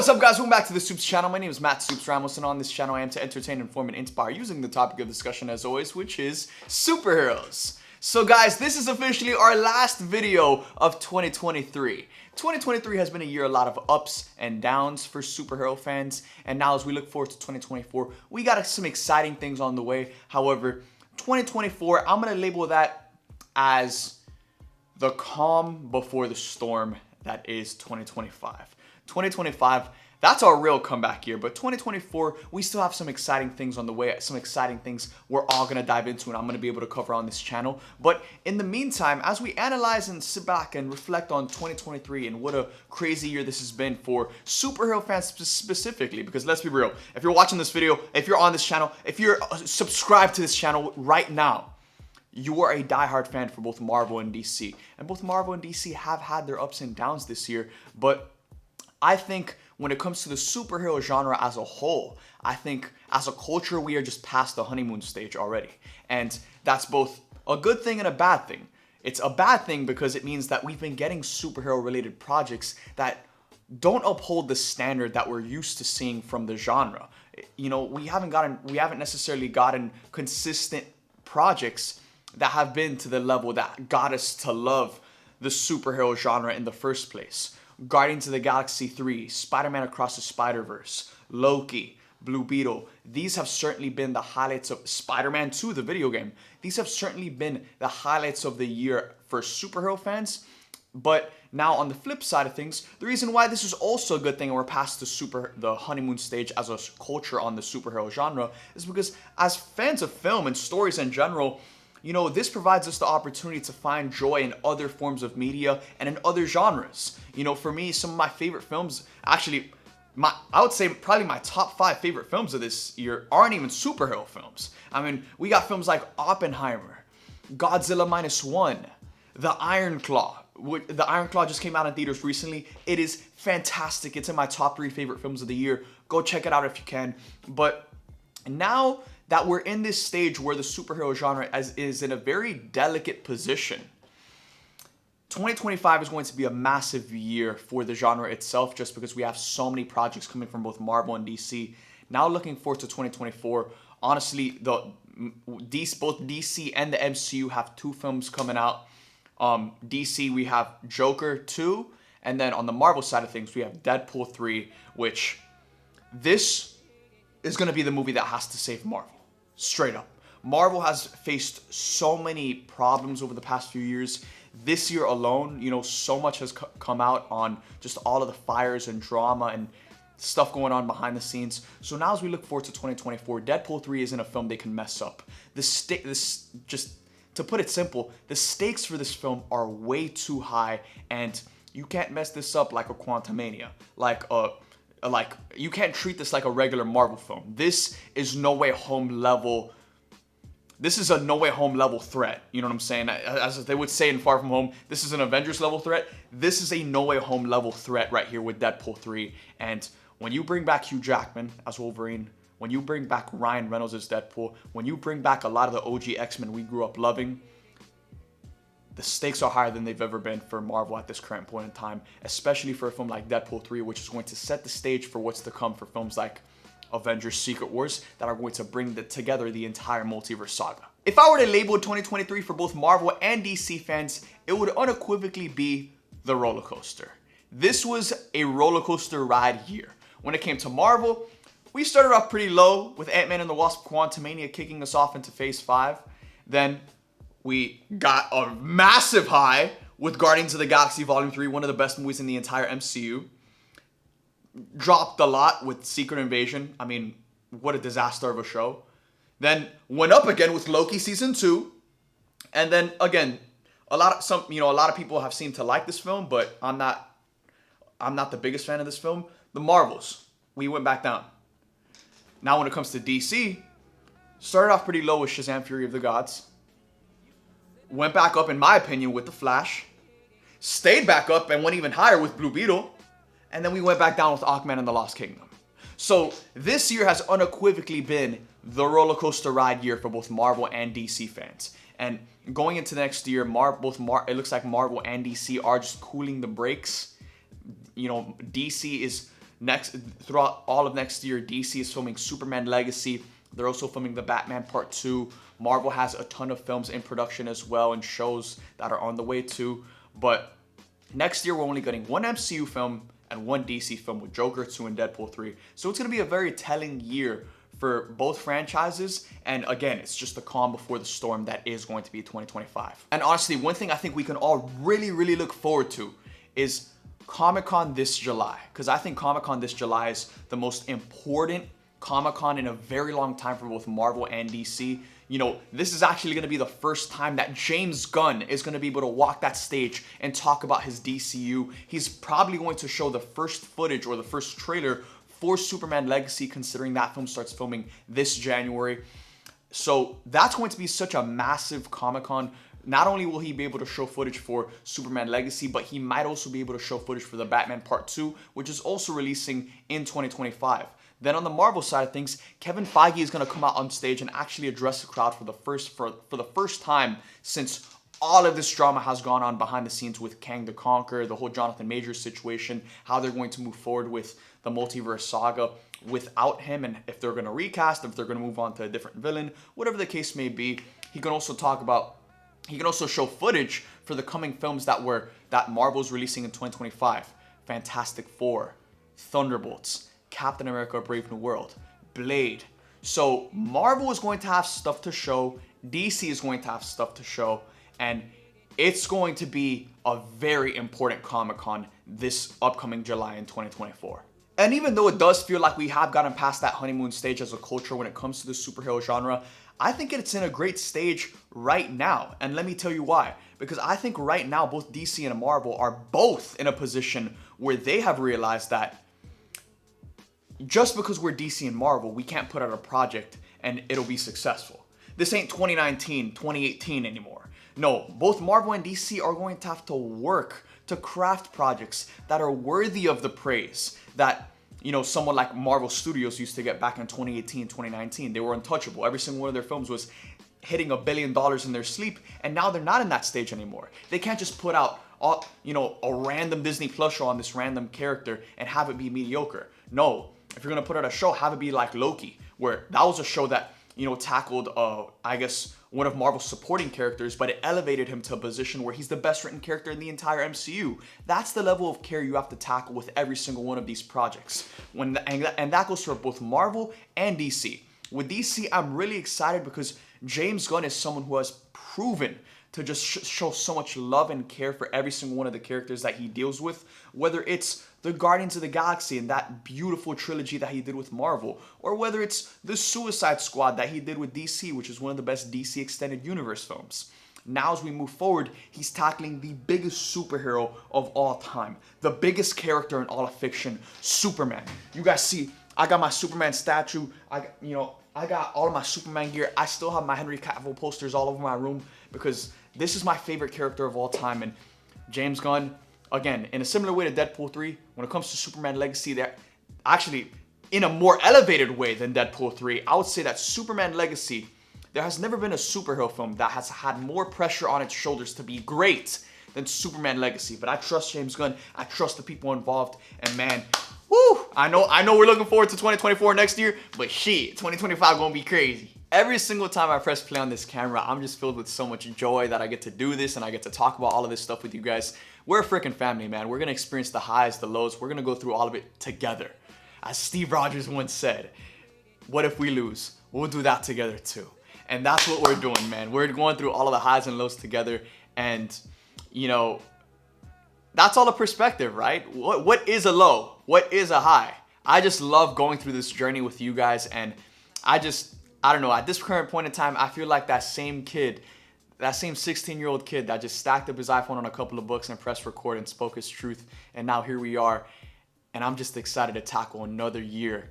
what's up, guys? Welcome back to the Supes channel. My name is Supes Ramos, and on this channel I am to entertain, inform, and inspire using the topic of discussion as always, which is superheroes. So guys, this is officially our last video of 2023. 2023 has been a year, a lot of ups and downs for superhero fans, and now as we look forward to 2024, we got some exciting things on the way. However, 2024, I'm going to label that as the calm before the storm that is 2025. 2025, that's our real comeback year, but 2024, we still have some exciting things on the way, some exciting things we're all going to dive into and I'm going to be able to cover on this channel. But in the meantime, as we analyze and sit back and reflect on 2023 and what a crazy year this has been for superhero fans specifically, because let's be real, if you're watching this video, if you're on this channel, if you're subscribed to this channel right now, you are a diehard fan for both Marvel and DC. And both Marvel and DC have had their ups and downs this year, but I think when it comes to the superhero genre as a whole, I think as a culture, we are just past the honeymoon stage already. And that's both a good thing and a bad thing. It's a bad thing because it means that we've been getting superhero related projects that don't uphold the standard that we're used to seeing from the genre. You know, we haven't necessarily gotten consistent projects that have been to the level that got us to love the superhero genre in the first place. Guardians of the Galaxy 3, Spider-Man Across the Spider-Verse, Loki, Blue Beetle. These have certainly been the highlights of Spider-Man 2, the video game. These have certainly been the highlights of the year for superhero fans. But now on the flip side of things, the reason why this is also a good thing and we're past the honeymoon stage as a culture on the superhero genre is because as fans of film and stories in general, you know, this provides us the opportunity to find joy in other forms of media and in other genres. You know, for me, some of my favorite films, actually, I would say probably my top 5 favorite films of this year aren't even superhero films. I mean, we got films like Oppenheimer, Godzilla Minus One, The Iron Claw. The Iron Claw just came out in theaters recently. It is fantastic. It's in my top 3 favorite films of the year. Go check it out if you can. But now that we're in this stage where the superhero genre is in a very delicate position, 2025 is going to be a massive year for the genre itself just because we have so many projects coming from both Marvel and DC. Now looking forward to 2024, honestly, both DC and the MCU have 2 films coming out. DC, we have Joker 2, and then on the Marvel side of things, we have Deadpool 3, which this is going to be the movie that has to save Marvel. Straight up. Marvel has faced so many problems over the past few years. This year alone, you know, so much has come out on just all of the fires and drama and stuff going on behind the scenes. So now as we look forward to 2024, Deadpool 3 isn't a film they can mess up. Just to put it simple, the stakes for this film are way too high and you can't mess this up like a Quantumania, like you can't treat this like a regular Marvel film. This is No Way Home level. This is a No Way Home level threat. You know what I'm saying? As they would say in Far From Home, this is an Avengers level threat. This is a No Way Home level threat right here with Deadpool 3. And when you bring back Hugh Jackman as Wolverine, when you bring back Ryan Reynolds as Deadpool, when you bring back a lot of the OG X-Men we grew up loving, the stakes are higher than they've ever been for Marvel at this current point in time, especially for a film like Deadpool 3, which is going to set the stage for what's to come for films like Avengers Secret Wars that are going to bring together the entire multiverse saga. If I were to label 2023 for both Marvel and DC fans, it would unequivocally be the roller coaster. This was a roller coaster ride year. When it came to Marvel, we started off pretty low with Ant-Man and the Wasp: Quantumania kicking us off into Phase 5. Then we got a massive high with Guardians of the Galaxy Volume 3, one of the best movies in the entire MCU. Dropped a lot with Secret Invasion. I mean, what a disaster of a show. Then went up again with Loki Season 2. And then again, a lot of people have seemed to like this film, but I'm not the biggest fan of this film. The Marvels, we went back down. Now when it comes to DC, started off pretty low with Shazam! Fury of the Gods. Went back up, in my opinion, with The Flash. Stayed back up and went even higher with Blue Beetle. And then we went back down with Aquaman and the Lost Kingdom. So this year has unequivocally been the roller coaster ride year for both Marvel and DC fans. And going into next year, it looks like Marvel and DC are just cooling the brakes. You know, DC is Throughout all of next year, DC is filming Superman Legacy. They're also filming the Batman Part 2. Marvel has a ton of films in production as well and shows that are on the way too. But next year, we're only getting one MCU film and one DC film with Joker 2 and Deadpool 3. So it's going to be a very telling year for both franchises. And again, it's just the calm before the storm that is going to be 2025. And honestly, one thing I think we can all really, really look forward to is Comic-Con this July. Because I think Comic-Con this July is the most important Comic-Con in a very long time for both Marvel and DC. You know, this is actually going to be the first time that James Gunn is going to be able to walk that stage and talk about his DCU. He's probably going to show the first footage or the first trailer for Superman Legacy, considering that film starts filming this January. So that's going to be such a massive Comic-Con. Not only will he be able to show footage for Superman Legacy, but he might also be able to show footage for the Batman Part 2, which is also releasing in 2025. Then on the Marvel side of things, Kevin Feige is going to come out on stage and actually address the crowd for the first time since all of this drama has gone on behind the scenes with Kang the Conqueror, the whole Jonathan Majors situation, how they're going to move forward with the multiverse saga without him, and if they're going to recast, if they're going to move on to a different villain, whatever the case may be. He can also show footage for the coming films that Marvel's releasing in 2025. Fantastic Four, Thunderbolts, Captain America: Brave New World, Blade. So Marvel is going to have stuff to show, DC is going to have stuff to show, and it's going to be a very important Comic-Con this upcoming July in 2024. And even though it does feel like we have gotten past that honeymoon stage as a culture when it comes to the superhero genre, I think it's in a great stage right now. And let me tell you why. Because I think right now both DC and Marvel are both in a position where they have realized that just because we're DC and Marvel, we can't put out a project and it'll be successful. This ain't 2019, 2018 anymore. No, both Marvel and DC are going to have to work to craft projects that are worthy of the praise that, you know, someone like Marvel Studios used to get back in 2018, 2019. They were untouchable. Every single one of their films was hitting $1 billion in their sleep, and now they're not in that stage anymore. They can't just put out a random Disney Plus show on this random character and have it be mediocre. No, if you're gonna put out a show, have it be like Loki, where that was a show that, you know, tackled, I guess, one of Marvel's supporting characters, but it elevated him to a position where he's the best written character in the entire MCU. That's the level of care you have to tackle with every single one of these projects. And that goes for both Marvel and DC. With DC, I'm really excited because James Gunn is someone who has proven to just show so much love and care for every single one of the characters that he deals with, whether it's the Guardians of the Galaxy and that beautiful trilogy that he did with Marvel, or whether it's the Suicide Squad that he did with DC, which is one of the best DC Extended Universe films. Now as we move forward, he's tackling the biggest superhero of all time, the biggest character in all of fiction, Superman. You guys see, I got my Superman statue, I got all of my Superman gear. I still have my Henry Cavill posters all over my room because this is my favorite character of all time. And James Gunn, again, in a similar way to Deadpool 3, when it comes to Superman Legacy, they're actually in a more elevated way than Deadpool 3. I would say that Superman Legacy, there has never been a superhero film that has had more pressure on its shoulders to be great than Superman Legacy. But I trust James Gunn. I trust the people involved. And man, woo! I know we're looking forward to 2024 next year, but shit, 2025 gonna be crazy. Every single time I press play on this camera, I'm just filled with so much joy that I get to do this and I get to talk about all of this stuff with you guys. We're a freaking family, man. We're gonna experience the highs, the lows. We're gonna go through all of it together. As Steve Rogers once said, what if we lose? We'll do that together too. And that's what we're doing, man. We're going through all of the highs and lows together. And, you know, that's all a perspective, right? What is a low? What is a high? I just love going through this journey with you guys. And I don't know, at this current point in time, I feel like that same kid, that same 16-year-old kid that just stacked up his iPhone on a couple of books and pressed record and spoke his truth. And now here we are. And I'm just excited to tackle another year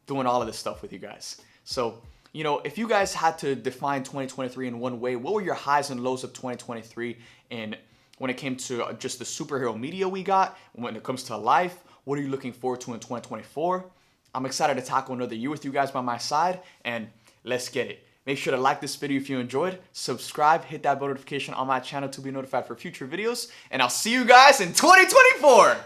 doing all of this stuff with you guys. So, you know, if you guys had to define 2023 in one way, what were your highs and lows of 2023? And when it came to just the superhero media we got, when it comes to life, what are you looking forward to in 2024? I'm excited to tackle another year with you guys by my side, and let's get it. Make sure to like this video if you enjoyed, subscribe, hit that bell notification on my channel to be notified for future videos, and I'll see you guys in 2024.